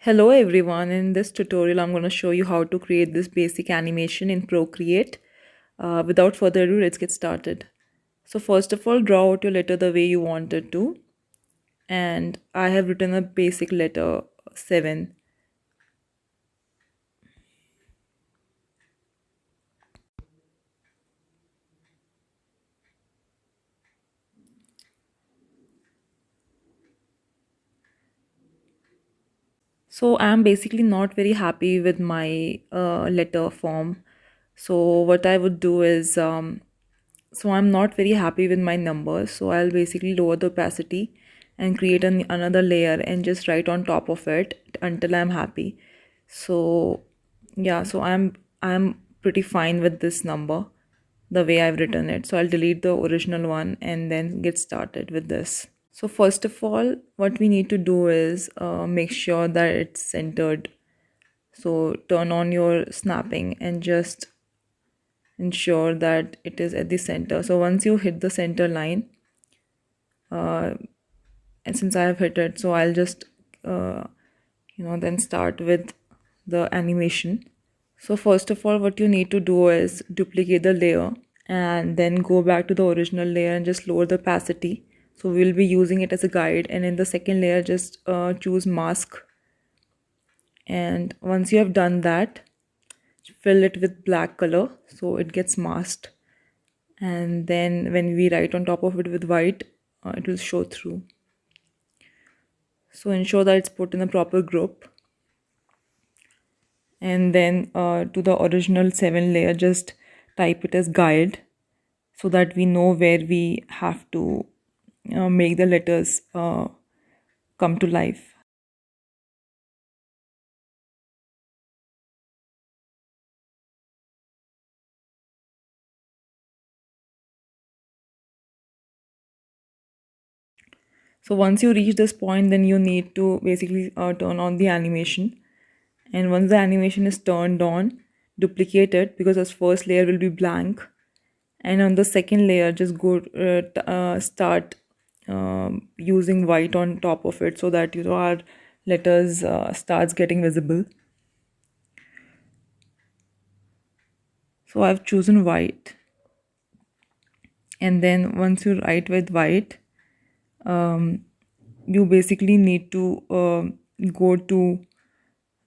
Hello everyone, in this tutorial I'm going to show you how to create this basic animation in Procreate. Without further ado, let's get started. So first of all, draw out your letter the way you want it to, and I have written a basic letter 7. So I'm basically not very happy with my letter form. So what I would do is, so I'm not very happy with my numbers. So I'll basically lower the opacity and create another layer and just write on top of it until I'm happy. So yeah, so I'm pretty fine with this number, the way I've written it. So I'll delete the original one and then get started with this. So first of all, what we need to do is make sure that it's centered. So turn on your snapping and just ensure that it is at the center. So once you hit the center line, and since I have hit it, so I'll just then start with the animation. So first of all, what you need to do is duplicate the layer and then go back to the original layer and just lower the opacity. So we'll be using it as a guide, and in the second layer just choose mask, and once you have done that, fill it with black color so it gets masked, and then when we write on top of it with white, it will show through. So ensure that it's put in the proper group, and then to the original 7 layer just type it as guide so that we know where we have to make the letters come to life. So once you reach this point, then you need to basically turn on the animation, and once the animation is turned on, duplicate it because this first layer will be blank, and on the second layer just go start using white on top of it so that our letters starts getting visible. So I've chosen white, and then once you write with white, you basically need to go to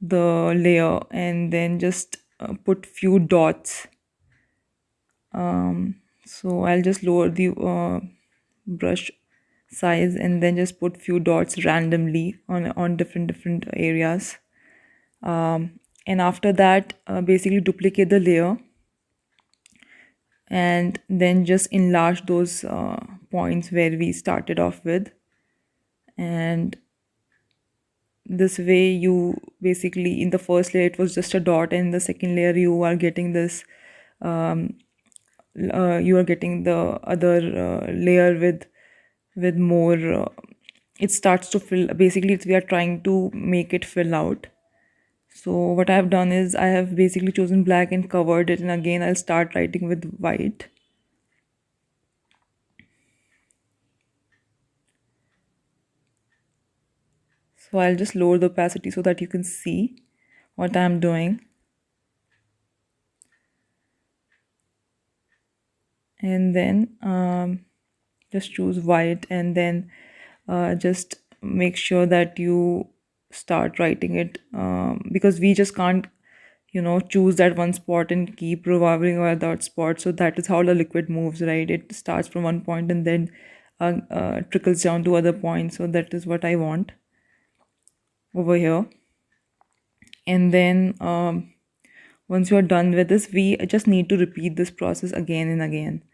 the layer and then just put few dots. So I'll just lower the brush size and then just put few dots randomly on different areas, and after that basically duplicate the layer and then just enlarge those points where we started off with, and this way you basically, in the first layer it was just a dot, and in the second layer you are getting this you are getting the other layer with more it starts to fill. Basically we are trying to make it fill out. So what I have done is I have basically chosen black and covered it, and again I'll start writing with white. So I'll just lower the opacity so that you can see what I'm doing, and then just choose white, and then just make sure that you start writing it, because we just can't choose that one spot and keep revolving around that spot. So that is how the liquid moves, right? It starts from one point and then trickles down to other points. So that is what I want over here. And then once you are done with this, we just need to repeat this process again and again.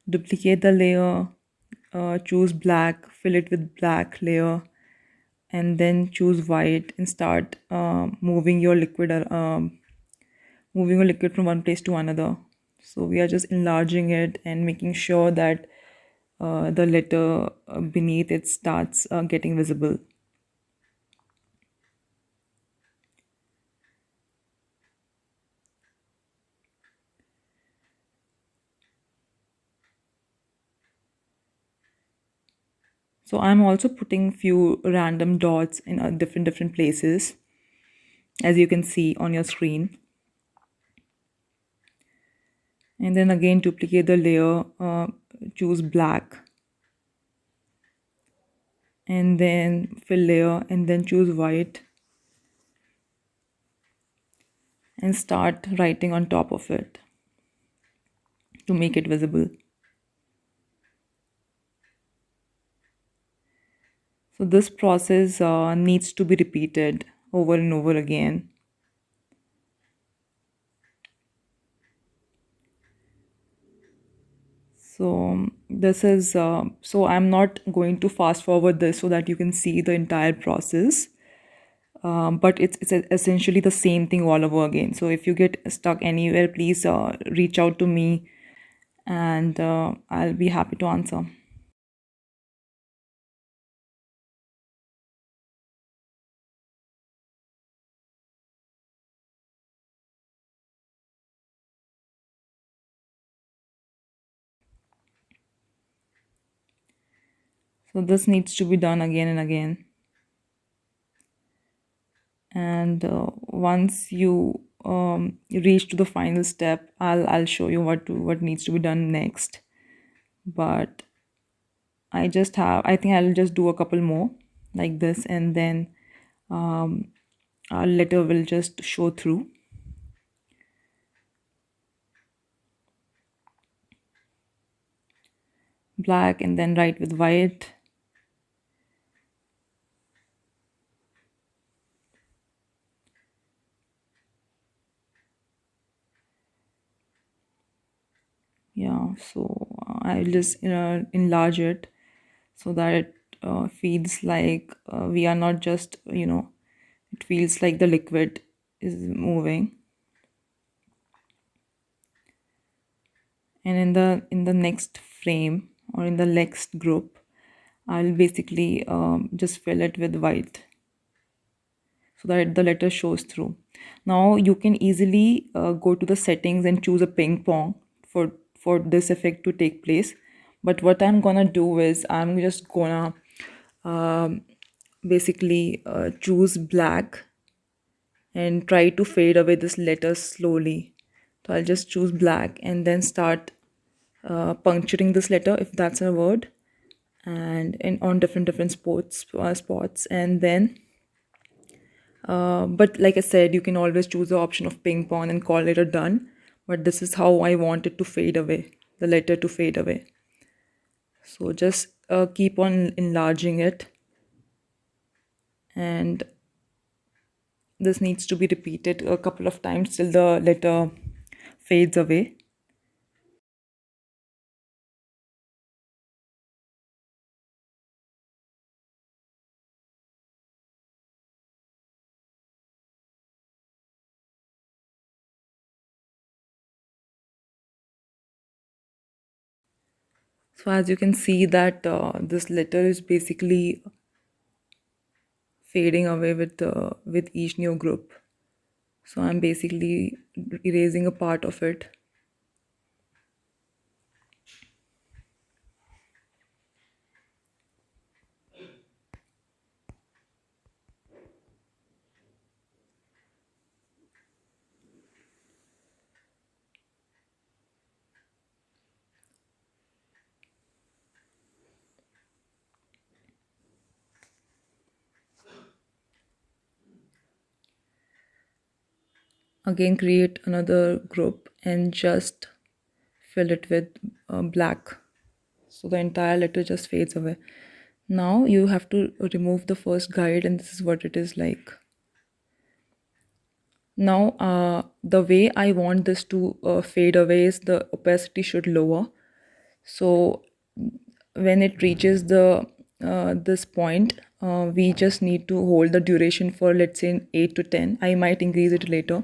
Duplicate the layer, choose black, fill it with black layer, and then choose white and start moving your liquid from one place to another. So we are just enlarging it and making sure that the letter beneath it starts getting visible. So I'm also putting few random dots in different places. as you can see on your screen. And then again duplicate the layer, choose black, and then fill layer, and then choose white, and start writing on top of it to make it visible. So this process needs to be repeated over and over again. So this is so I'm not going to fast forward this so that you can see the entire process. But it's essentially the same thing all over again. So if you get stuck anywhere, please reach out to me, and I'll be happy to answer. So this needs to be done again and again. And once you reach to the final step, I'll show you what needs to be done next. But I think I'll just do a couple more like this, and then our letter will just show through. Black and then write with white. Yeah, so I'll just enlarge it so that it feels like we are not just, it feels like the liquid is moving. And in the next frame, or in the next group, I'll basically just fill it with white so that the letter shows through. Now you can easily go to the settings and choose a ping pong for this effect to take place. But what I'm gonna do is I'm just gonna um, basically choose black and try to fade away this letter slowly. So I'll just choose black and then start puncturing this letter, if that's a word, and on different spots, and then but like I said, you can always choose the option of ping pong and call it a done. But this is how I want it to fade away, the letter to fade away. So just keep on enlarging it, and this needs to be repeated a couple of times till the letter fades away. So as you can see that this letter is basically fading away with each new group. So I'm basically erasing a part of it. Again, create another group and just fill it with black. So the entire letter just fades away. Now you have to remove the first guide, and this is what it is like. Now, the way I want this to fade away is the opacity should lower. So when it reaches the this point, we just need to hold the duration for, let's say, 8 to 10. I might increase it later,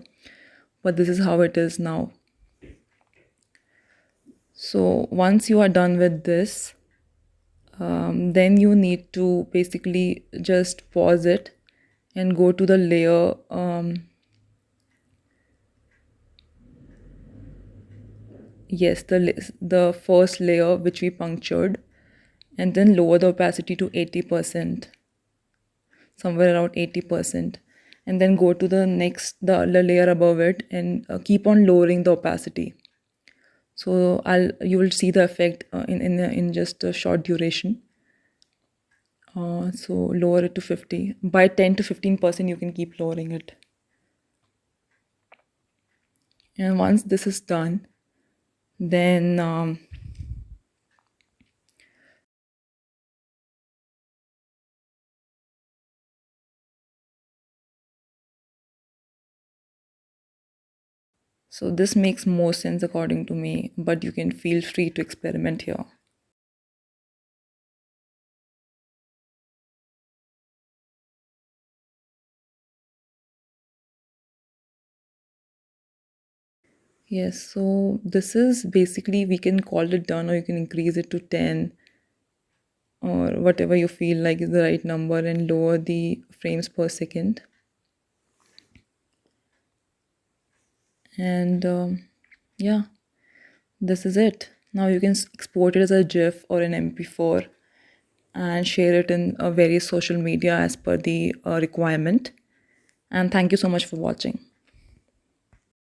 but this is how it is now. So once you are done with this, then you need to basically just pause it and go to the layer. Yes, the first layer which we punctured, and then lower the opacity to 80%, somewhere around 80%. and then go to the next the layer above it, and keep on lowering the opacity. So I'll you will see the effect in just a short duration. So lower it to 50. By 10 to 15% you can keep lowering it. And once this is done, then so this makes more sense according to me, but you can feel free to experiment here. Yes, so this is basically, we can call it done, or you can increase it to 10 or whatever you feel like is the right number, and lower the frames per second. And yeah, this is it. Now you can export it as a GIF or an MP4 and share it in various social media as per the requirement. And thank you so much for watching.